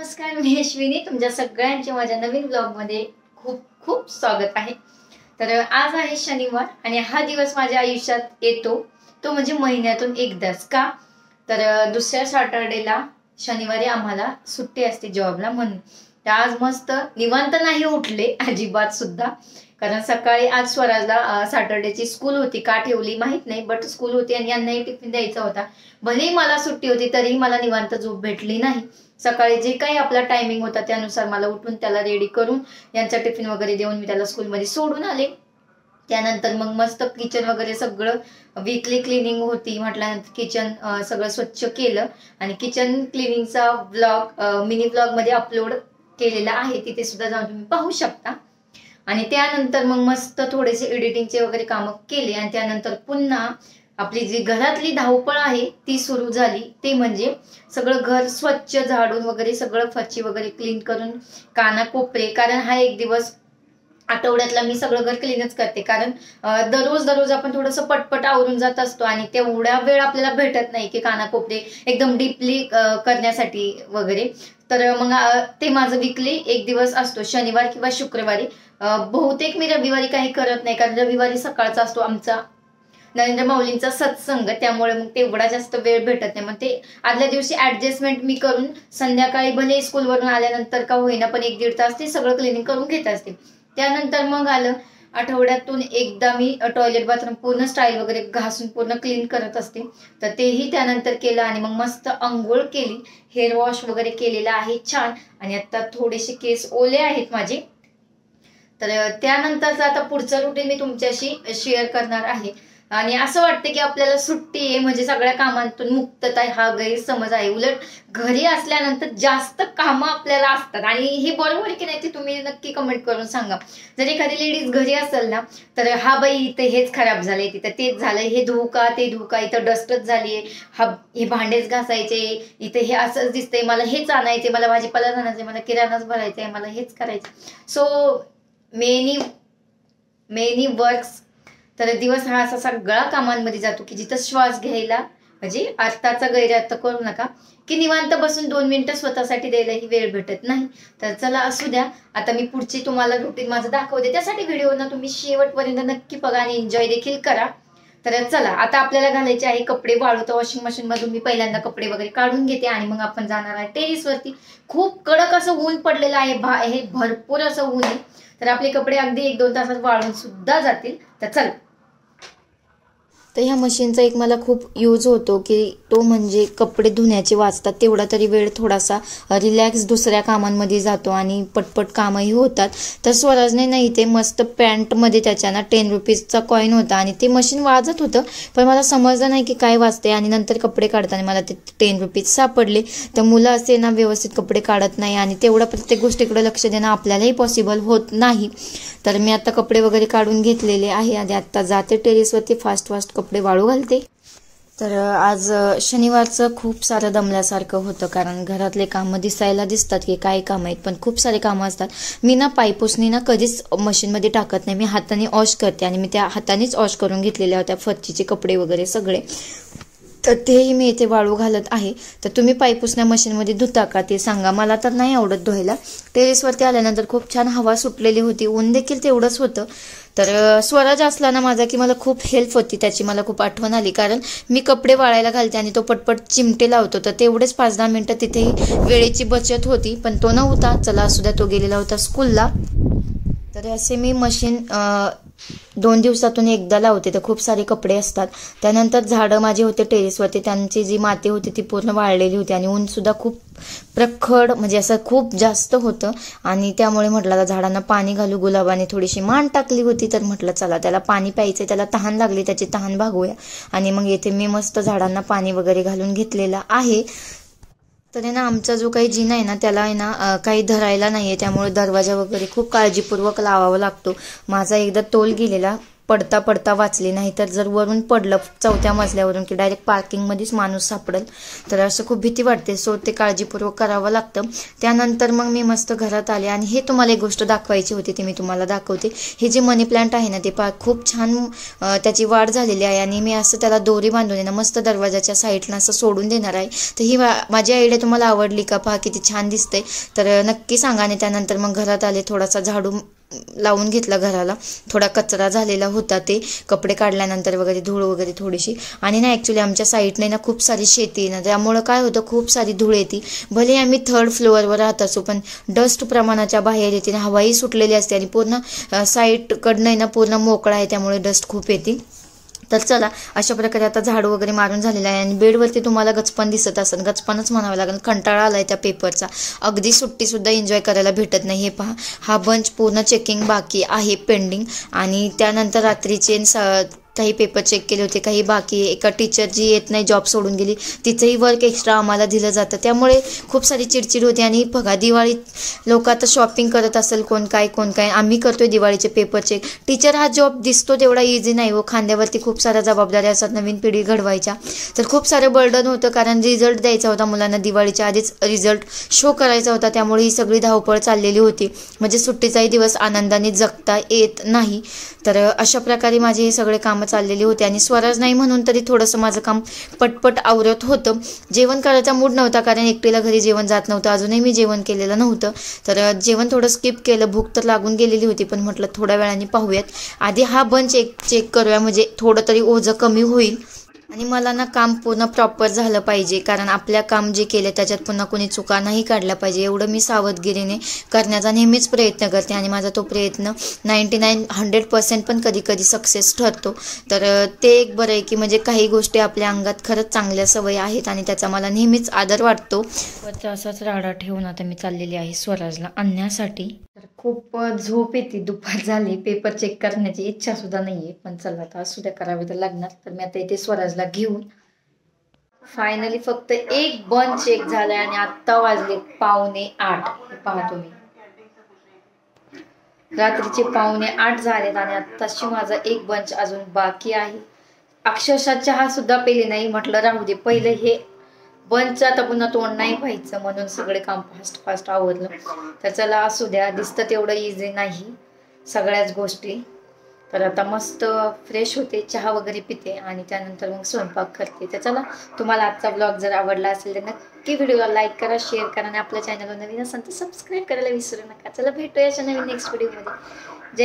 नमस्कार, मी अश्विनी तुमच्या सगळ्यांचे माझ्या नवीन ब्लॉग मध्ये खूप खूप स्वागत आहे। तर आज आहे शनिवार आणि हा दिवस माझ्या आयुष्यात येतो तो म्हणजे महिन्यातून एकदाच का तर दुसऱ्या सॅटर्डेला शनिवारी आम्हाला सुट्टी असते जॉबला म्हणून। तर आज मस्त निवांत नाही उठले अजिबात सुद्धा, कारण सकाळी आज स्वराजला सॅटर्डेची स्कूल होती, का ठेवली माहित नाही, बट स्कूल होती आणि यांनाही टिफिन द्यायचा होता। भलेही मला सुट्टी होती तरीही मला निवांत झोप भेटली नाही। सकाळी जे काही आपला टायमिंग होता त्यानुसार मला उठून त्याला रेडी करून यांचा टिफिन वगैरे देऊन मी त्याला स्कूलमध्ये सोडून आले। त्यानंतर मग मस्त किचन वगैरे सगळं वीकली क्लिनिंग होती म्हटल्यानंतर किचन सगळं स्वच्छ केलं आणि किचन क्लिनिंगचा ब्लॉग मिनी ब्लॉग मध्ये अपलोड केलेला आहे, तिथे सुद्धा जाऊन तुम्ही पाहू शकता। आणि त्यानंतर मग मस्त थोडेसे एडिटिंगचे वगैरे काम केले आणि त्यानंतर पुन्हा आपली जी घरातली धावपळ आहे ती सुरू झाली। ते म्हणजे सगळं घर स्वच्छ झाडून वगैरे सगळं फरची वगैरे क्लीन करून कानाकोपरे, कारण हा एक दिवस आठवड्यातला मी सगळं घर क्लीनच करते, कारण दररोज आपण थोडंसं पटपट आवरून जात असतो आणि तेवढा वेळ आपल्याला भेटत नाही की कानाकोपरे एकदम डीपली करण्यासाठी वगैरे। तर मग ते माझं वीकली एक दिवस असतो, शनिवार किंवा शुक्रवारी। बहुतेक मी रविवारी काही करत नाही, कारण रविवारी सकाळचा असतो आमचा नरेंद्र माऊलींचा सत्संग, त्यामुळे मग तेवढा जास्त वेळ भेटत नाही। मग ते आदल्या दिवशी ऍडजस्टमेंट मी करून संध्याकाळी भले स्कूलवरून आल्यानंतर का होईना पण 1-1.5 तास ते सगळं क्लिनिंग करून घेत असते। त्यानंतर मग आलं आठवड्यातून एकदा मी टॉयलेट बाथरूम पूर्ण स्टाईल वगैरे घासून पूर्ण क्लीन करत असते, तर तेही त्यानंतर केलं आणि मग मस्त अंघोळ केली, हेअर वॉश वगैरे केलेला आहे छान। आणि आता थोडेसे केस ओले आहेत माझे, तर त्यानंतरचं आता पुढचं रुटीन मी तुमच्याशी शेअर करणार आहे। आणि असं वाटतं की आपल्याला सुट्टी आहे म्हणजे सगळ्या कामांतून मुक्तता, हा गैरसमज आहे। उलट घरी असल्यानंतर जास्त कामं आपल्याला असतात आणि हे बरोबर आहे की नाही ते तुम्ही नक्की कमेंट करून सांगा। जर एखादी लेडीज घरी असेल ना तर हा बाई इथे हेच खराब झालंय, तिथं तेच झालंय, हे धुवू का ते धुवू का, इथं डस्टच झालीये, हे भांडेच घासायचे, इथे हे असंच दिसतंय, मला हेच आणायचे, मला भाजीपाला आणायचे, मला किराणाच भरायचंय, मला हेच करायचं। सो मेनी वर्क्स, तर दिवस हा असा सगळा कामांमध्ये जातो की जिथं श्वास घ्यायला म्हणजे अर्थाचा गैरअर्थ करू नका की निवांत बसून 2 मिनिटं स्वतःसाठी द्यायलाही वेळ भेटत नाही। तर चला असू द्या, आता मी पुढची तुम्हाला रुटीन माझं दाखवते, त्यासाठी व्हिडिओना तुम्ही शेवटपर्यंत नक्की बघा आणि एन्जॉय देखील करा। तर चला आता आपल्याला घालायचे आहे कपडे वाळू, तर वॉशिंग मशीन मधून मी पहिल्यांदा कपडे वगैरे काढून घेते आणि मग आपण जाणार आहे टेरेसवरती। खूप कडक असं ऊन पडलेलं आहे, हे भरपूर असं ऊन आहे, तर आपले कपडे अगदी 1-2 तासात वाळून सुद्धा जातील। तर चला, तर ह्या मशीनचा एक मला खूप यूज होतो की तो म्हणजे कपडे धुण्याचे वाचतात, तेवढा तरी वेळ थोडासा रिलॅक्स दुसऱ्या कामांमध्ये जातो आणि पटपट कामही होतात। तर स्वराजने नाही ते मस्त पॅन्टमध्ये त्याच्यानं 10 रुपीजचा कॉईन होता आणि ते मशीन वाजत होतं, पण मला समजलं नाही की काय वाजते आणि नंतर कपडे काढताना मला ते 10 रुपीज सापडले। तर मुलं असे ना व्यवस्थित कपडे काढत नाही आणि तेवढं प्रत्येक गोष्टीकडे लक्ष देणं आपल्यालाही पॉसिबल होत नाही। तर मी आता कपडे वगैरे काढून घेतलेले आहे आणि आता जाते टेरेसवरती, फास्ट कपडे वाळू घालते। तर आज शनिवारचं खूप सारं दमल्यासारखं होतं, कारण घरातले कामं दिसायला दिसतात की काय कामं आहेत पण खूप सारे कामं असतात। मी ना पायपुसणी ना कधीच मशीनमध्ये टाकत नाही, मी हाताने वॉश करते आणि मी त्या हातानेच वॉश करून घेतलेल्या होत्या फरचीचे कपडे वगैरे सगळे, तर तेही मी इथे वाळू घालत आहे। तर तुम्ही पायपुसण्या मशीनमध्ये धुता का ते सांगा, मला तर नाही आवडत धुवायला। टेरेसवरती आल्यानंतर खूप छान हवा सुटलेली होती, ऊन देखील तेवढंच होतं। तर स्वराज असला ना माझा की मला खूप हेल्प होती, त्याची मला खूप आठवण आली, कारण मी कपडे वाळायला घालते आणि तो पटपट चिमटे लावतो, तर तेवढेच 5-10 मिनिटं तिथेही वेळेची बचत होती। पण तो नव्हता, चला असू द्या, तो गेलेला होता स्कूलला। तर असे मी मशीन 2 दिवसातून एकदा लावते, तर खूप सारे कपडे असतात। त्यानंतर झाडं माझे होते टेरेसवरती, त्यांची जी माती होती ती पूर्ण वाळलेली होती आणि ऊन सुद्धा खूप प्रखड म्हणजे असं खूप जास्त होतं आणि त्यामुळे म्हटलं झाडांना पाणी घालू। गुलाबाने थोडीशी मान टाकली होती, तर म्हटलं चला त्याला पाणी प्यायचं, त्याला तहान लागली, त्याची तहान भागूया। आणि मग येथे मी मस्त झाडांना पाणी वगैरे घालून घेतलेलं आहे। तर ना आमचा जो काही जिना आहे ना त्याला आहे ना काही धरायला नाहीये, त्यामुळे दरवाजा वगैरे खूप काळजीपूर्वक लावावा लागतो। माझा एकदा तोल गेलेला पडता पडता वाचली, नाही तर जर वरून पडलं 4थ्या मजल्यावरून की डायरेक्ट पार्किंगमध्येच माणूस सापडेल, तर असं खूप भीती वाटते. सो ते काळजीपूर्वक करावं लागतं. त्यानंतर मग मी मस्त घरात आले आणि हे तुम्हाला एक गोष्ट दाखवायची होती, ती मी तुम्हाला दाखवते. हे जे मनी प्लांट आहे ना, ते खूप छान त्याची वाढ झालेली आहे आणि मी असं त्याला दोरी बांधून ना मस्त दरवाजाच्या साईडला असं सोडून देणार आहे. तर ही माझी आयडिया तुम्हाला आवडली का? पहा किती छान दिसतंय, तर नक्की सांगा. आणि त्यानंतर मग घरात आले, थोडासा झाडू लावून घेतला घराला. थोडा कचरा झालेला होता, ते कपडे काढल्यानंतर वगैरे धूळ वगैरे थोडीशी. आणि ना ॲक्च्युली आमच्या साईडने ना खूप सारी शेती ना, त्यामुळं काय होतं, खूप सारी धूळ येते. भले आम्ही 3rd फ्लोअरवर राहत असू, पण डस्ट प्रमाणाच्या बाहेर येते. हवाही सुटलेली असते आणि पूर्ण साईडकडनं ना पूर्ण मोकळा आहे, त्यामुळे डस्ट खूप येते. तर चला, अशा प्रकारे आता झाडू वगैरे मारून झालेला आहे. आणि बेडवरती तुम्हाला गचपण दिसत असेल, गचपणच म्हणावं लागेल, कंटाळा आलाय त्या पेपरचा. अगदी सुट्टीसुद्धा एन्जॉय करायला भेटत नाही. हे पहा, हा बंच पूर्ण चेकिंग बाकी आहे, पेंडिंग. आणि त्यानंतर रात्रीचे काही पेपर चेक केले होते, काही बाकी. एका टीचर जी येत नाही, जॉब सोडून गेली, तिचंही वर्क एक्स्ट्रा आम्हाला दिलं जातं. त्यामुळे खूप सारी चिडचिड होती. आणि बघा, दिवाळीत लोक आता शॉपिंग करत असेल, कोण काय. आम्ही करतोय दिवाळीचे पेपर चेक. टीचर हा जॉब दिसतो तेवढा इझी नाही हो, खांद्यावरती खूप साऱ्या जबाबदाऱ्या असतात नवीन पिढी घडवायच्या. तर खूप सारं बर्डन होतं, कारण रिझल्ट द्यायचा होता मुलांना, दिवाळीच्या आधीच रिझल्ट शो करायचा होता. त्यामुळे ही सगळी धावपळ चाललेली होती, म्हणजे सुट्टीचाही दिवस आनंदाने जगता येत नाही. तर अशा प्रकारे माझे हे सगळे कामं चाललेली होती. आणि स्वराज नाही म्हणून तरी थोडंसं माझं काम पटपट आवरत होतं. जेवण करायचा मूड नव्हता, कारण एकटीला घरी जेवण जात नव्हतं. अजूनही मी जेवण केलेलं नव्हतं, तर जेवण थोडं स्किप केलं. भूक तर लागून गेलेली होती, पण म्हटलं थोड्या वेळाने पाहूयात, आधी हा बंच चेक करूया, म्हणजे थोडं तरी ओझं कमी होईल. आणि मला ना काम पूर्ण प्रॉपर झालं पाहिजे, कारण आपल्या काम जे केले त्याच्यात पुन्हा कोणी चुका नाही काढल्या पाहिजे, एवढं मी सावधगिरीने करण्याचा नेहमीच प्रयत्न करते. आणि माझा तो प्रयत्न 99-100% पण कधी कधी सक्सेस ठरतो. तर ते एक बरं आहे की म्हणजे काही गोष्टी आपल्या अंगात खरंच चांगल्या सवयी आहेत आणि त्याचा मला नेहमीच आदर वाटतो. वरचा असाच राडा ठेवून आता मी चाललेली आहे स्वराजला आणण्यासाठी. तर खूप झोप येते, दुपार झाली, पेपर चेक करण्याची इच्छा सुद्धा नाहीये, पण चला आता असू द्या, करावे तर लागणार. तर मी आता इथे स्वराजला घेऊन फायनली फक्त एक बंच चेक झालाय आणि आत्ता वाजले 7:45. हे पहा तुम्ही, रात्रीचे 7:45 झालेत आणि आत्ताशी माझा एक बंच अजून बाकी आहे. अक्षरशः चहा सुद्धा पेले नाही, म्हटलं राहू दे, पहिले हे बंच आता पुन्हा तोंड नाही व्हायचं, म्हणून सगळे काम फास्ट आवरलं. तर चला असू द्या, दिसतं तेवढं इझी नाही सगळ्याच गोष्टी. तर आता मस्त फ्रेश होते, चहा वगैरे पिते आणि त्यानंतर मग स्वयंपाक करते. तर चला, तुम्हाला आजचा ब्लॉग जर आवडला असेल तर नक्की व्हिडिओला लाईक करा, शेअर करा आणि आपल्या चॅनलवर नवीन असेल तर सबस्क्राईब करायला विसरू नका. चला, भेटूया अशा नवीन नेक्स्ट व्हिडिओमध्ये.